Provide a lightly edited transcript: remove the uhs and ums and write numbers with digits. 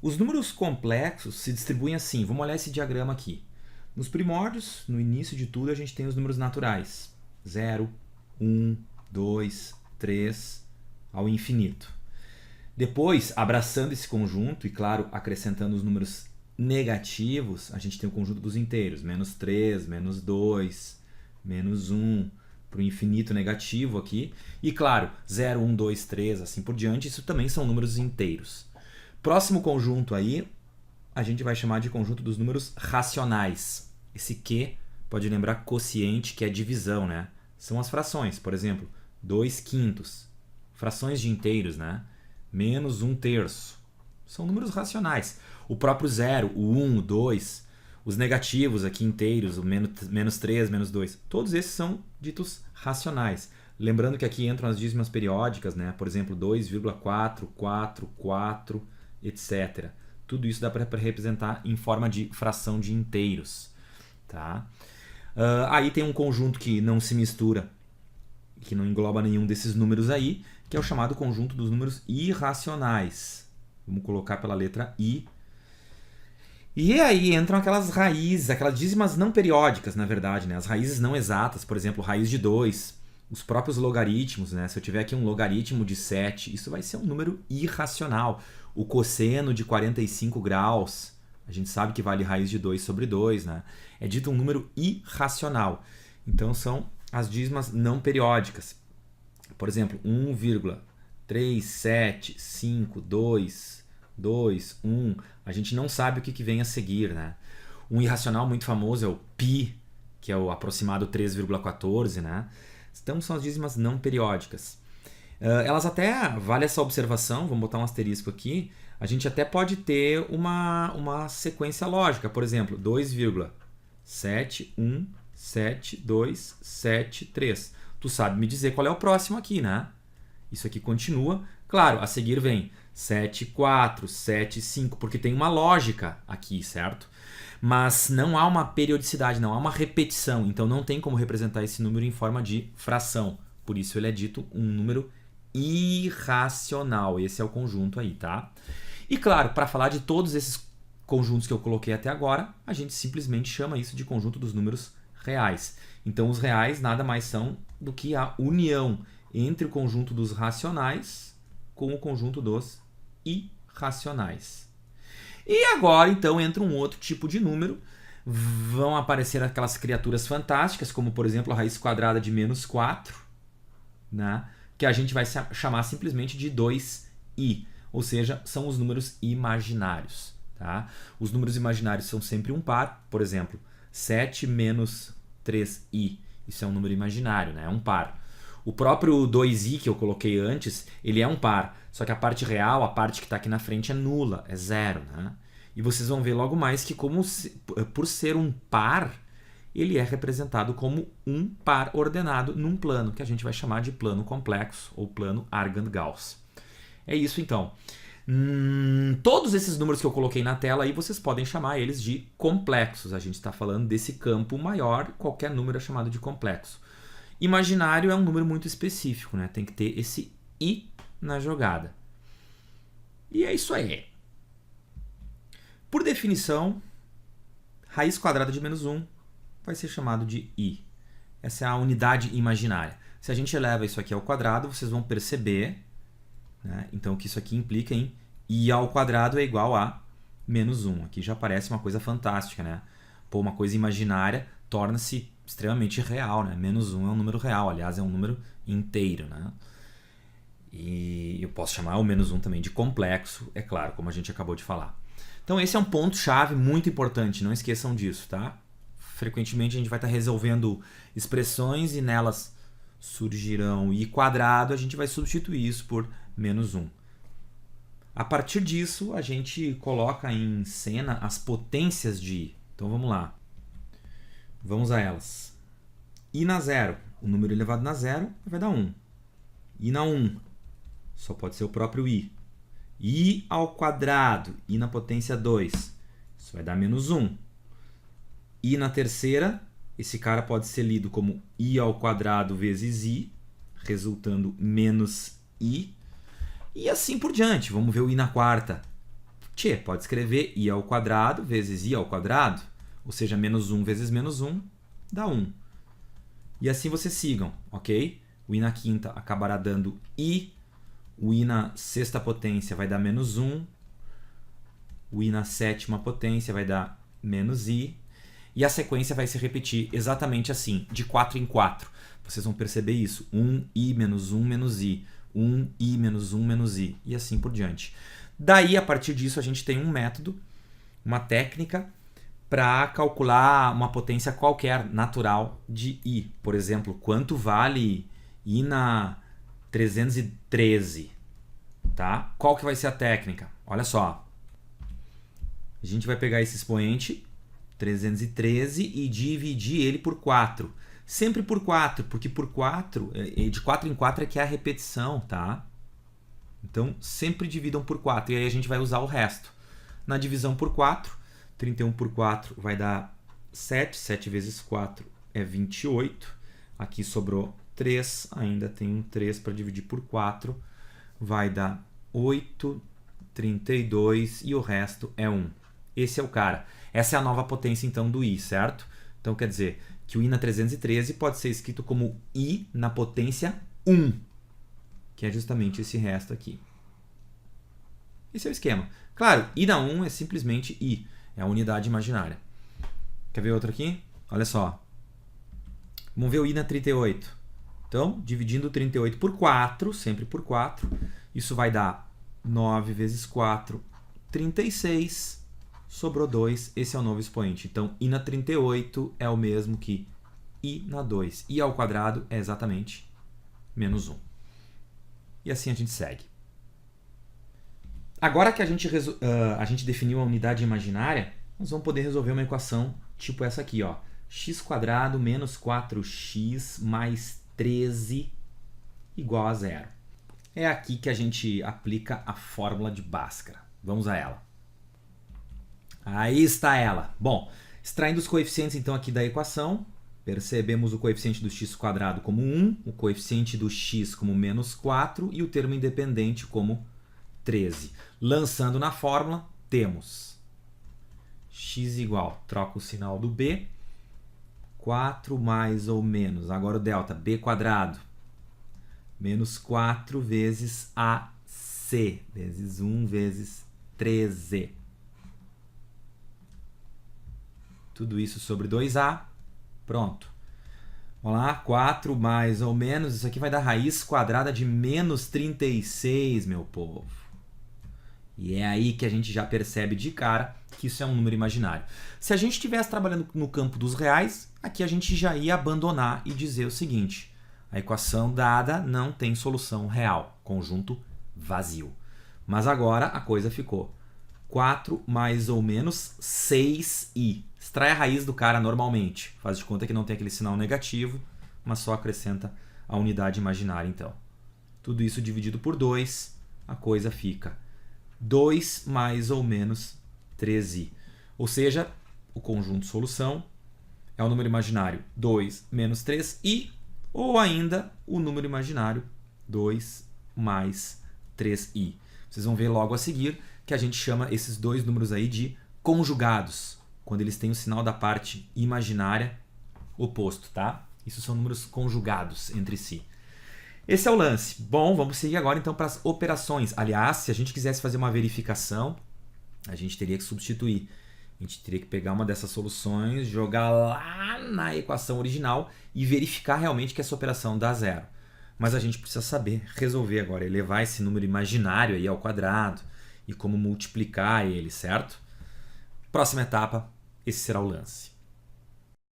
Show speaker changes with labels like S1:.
S1: Os números complexos se distribuem assim. Vamos olhar esse diagrama aqui. Nos primórdios, no início de tudo, a gente tem os números naturais. 0, 1, 2, 3, ao infinito. Depois, abraçando esse conjunto e, claro, acrescentando os números negativos, a gente tem o conjunto dos inteiros. Menos 3, menos 2, menos 1, para o infinito negativo aqui. E, claro, 0, 1, 2, 3, assim por diante. Isso também são números inteiros. Próximo conjunto aí, a gente vai chamar de conjunto dos números racionais. Esse Q pode lembrar quociente, que é divisão, né? São as frações, por exemplo, 2 quintos. Frações de inteiros, né? Menos 1 terço. São números racionais. O próprio 0, o 1, o 2, os negativos aqui inteiros, o menos 3, menos 2, todos esses são ditos racionais. Lembrando que aqui entram as dízimas periódicas, né? Por exemplo, 2,4, 4, 4, etc. Tudo isso dá para representar em forma de fração de inteiros. Tá? Aí tem um conjunto que não se mistura, que não engloba nenhum desses números aí, que é o chamado conjunto dos números irracionais. Vamos colocar pela letra I. E aí entram aquelas raízes, aquelas dízimas não periódicas, na verdade, né? As raízes não exatas, por exemplo, raiz de 2, os próprios logaritmos, né? Se eu tiver aqui um logaritmo de 7, isso vai ser um número irracional. O cosseno de 45 graus, a gente sabe que vale raiz de 2 sobre 2, né? É dito um número irracional. Então são as dízimas não periódicas. Por exemplo, 1,37522 2, 1, a gente não sabe o que vem a seguir, né? Um irracional muito famoso é o π, que é o aproximado 3,14, né? Então são as dízimas não periódicas. Elas até, vale essa observação, vamos botar um asterisco aqui, a gente até pode ter uma sequência lógica, por exemplo, 2,7172773. Tu sabe me dizer qual é o próximo aqui, né? Isso aqui continua. Claro, a seguir vem 7, 4, 7, 5, porque tem uma lógica aqui, certo? Mas não há uma periodicidade, não há uma repetição, então não tem como representar esse número em forma de fração. Por isso ele é dito um número irracional. Esse é o conjunto aí, tá? E claro, para falar de todos esses conjuntos que eu coloquei até agora, a gente simplesmente chama isso de conjunto dos números reais. Então os reais nada mais são do que a união entre o conjunto dos racionais com o conjunto dos irracionais. E agora, então, entra um outro tipo de número. Vão aparecer aquelas criaturas fantásticas, como, por exemplo, a raiz quadrada de menos 4, né? Que a gente vai chamar simplesmente de 2i, ou seja, são os números imaginários. Tá? Os números imaginários são sempre um par, por exemplo, 7 menos 3i, isso é um número imaginário, né? É um par. O próprio 2i que eu coloquei antes, ele é um par, só que a parte real, a parte que está aqui na frente é nula, é zero. Né? E vocês vão ver logo mais que por ser um par, ele é representado como um par ordenado num plano, que a gente vai chamar de plano complexo ou plano Argand-Gauss. É isso então. Todos esses números que eu coloquei na tela aí, vocês podem chamar eles de complexos. A gente está falando desse campo maior, qualquer número é chamado de complexo. Imaginário é um número muito específico, né? Tem que ter esse i na jogada. E é isso aí. Por definição, raiz quadrada de menos 1 vai ser chamado de i. Essa é a unidade imaginária. Se a gente eleva isso aqui ao quadrado, vocês vão perceber, né? Então, que isso aqui implica em i ao quadrado é igual a menos 1. Aqui já parece uma coisa fantástica, né? Pô, uma coisa imaginária torna-se extremamente real, né? Menos 1 é um número real, aliás, é um número inteiro, né? E eu posso chamar o menos 1 também de complexo, é claro, como a gente acabou de falar. Então esse é um ponto-chave muito importante, não esqueçam disso, tá? Frequentemente a gente vai estar resolvendo expressões e nelas surgirão i quadrado, a gente vai substituir isso por menos 1. A partir disso, a gente coloca em cena as potências de i. Então vamos lá. Vamos a elas. I na 0, o número elevado na 0 vai dar 1. I na 1, só pode ser o próprio i. I ao quadrado, i na potência 2, isso vai dar menos 1. I na terceira, esse cara pode ser lido como i ao quadrado vezes i, resultando menos i. E assim por diante. Vamos ver o i na quarta. Tchê, pode escrever i ao quadrado vezes i ao quadrado, ou seja, menos 1 vezes menos 1 dá 1. E assim vocês sigam, ok? O i na quinta acabará dando i, o i na sexta potência vai dar menos 1, o i na sétima potência vai dar menos i, e a sequência vai se repetir exatamente assim, de 4 em 4. Vocês vão perceber isso, 1i menos 1 menos i, 1i menos 1 menos i, e assim por diante. Daí, a partir disso, a gente tem um método, uma técnica, para calcular uma potência qualquer natural de i. Por exemplo, quanto vale i na 313? Tá? Qual que vai ser a técnica? Olha só. A gente vai pegar esse expoente, 313, e dividir ele por 4. Sempre por 4, porque por 4, de 4 em 4 é que é a repetição, tá? Então, sempre dividam por 4, e aí a gente vai usar o resto. Na divisão por 4, 31 por 4 vai dar 7, 7 vezes 4 é 28. Aqui sobrou 3, ainda tem um 3 para dividir por 4, vai dar 8, 32 e o resto é 1. Esse é o cara. Essa é a nova potência, então, do i, certo? Então, quer dizer que o i na 313 pode ser escrito como i na potência 1, que é justamente esse resto aqui. Esse é o esquema. Claro, i na 1 é simplesmente i, é a unidade imaginária. Quer ver outro aqui? Olha só. Vamos ver o i na 38. Então, dividindo 38 por 4, sempre por 4, isso vai dar 9 vezes 4, 36. Sobrou 2, esse é o novo expoente. Então, i na 38 é o mesmo que i na 2. i ao quadrado é exatamente menos 1. E assim a gente segue. Agora que a gente definiu a unidade imaginária, nós vamos poder resolver uma equação tipo essa aqui, ó. x² menos 4x mais 13 igual a 0. É aqui que a gente aplica a fórmula de Bhaskara. Vamos a ela. Aí está ela. Bom, extraindo os coeficientes então aqui da equação, percebemos o coeficiente do x² como 1, o coeficiente do x como menos 4 e o termo independente como 13. Lançando na fórmula, temos x igual, troca o sinal do b, 4 mais ou menos, agora o delta, b², menos 4 vezes ac, vezes 1 vezes 13. Tudo isso sobre 2a. Pronto. Vamos lá, 4 mais ou menos, isso aqui vai dar raiz quadrada de menos 36, meu povo. E é aí que a gente já percebe de cara que isso é um número imaginário. Se a gente estivesse trabalhando no campo dos reais, aqui a gente já ia abandonar e dizer o seguinte: a equação dada não tem solução real, conjunto vazio. Mas agora a coisa ficou 4 mais ou menos 6i. Extrai a raiz do cara normalmente. Faz de conta que não tem aquele sinal negativo, mas só acrescenta a unidade imaginária então. Tudo isso dividido por 2, a coisa fica 2 mais ou menos 3i. Ou seja, o conjunto solução é o número imaginário 2 menos 3i, ou ainda o número imaginário 2 mais 3i. Vocês vão ver logo a seguir que a gente chama esses dois números aí de conjugados, quando eles têm o sinal da parte imaginária oposto, tá? Isso são números conjugados entre si. Esse é o lance. Bom, vamos seguir agora então para as operações. Aliás, se a gente quisesse fazer uma verificação, a gente teria que substituir. A gente teria que pegar uma dessas soluções, jogar lá na equação original e verificar realmente que essa operação dá 0. Mas a gente precisa saber resolver agora, elevar esse número imaginário aí ao quadrado e como multiplicar ele, certo? Próxima etapa, esse será o lance.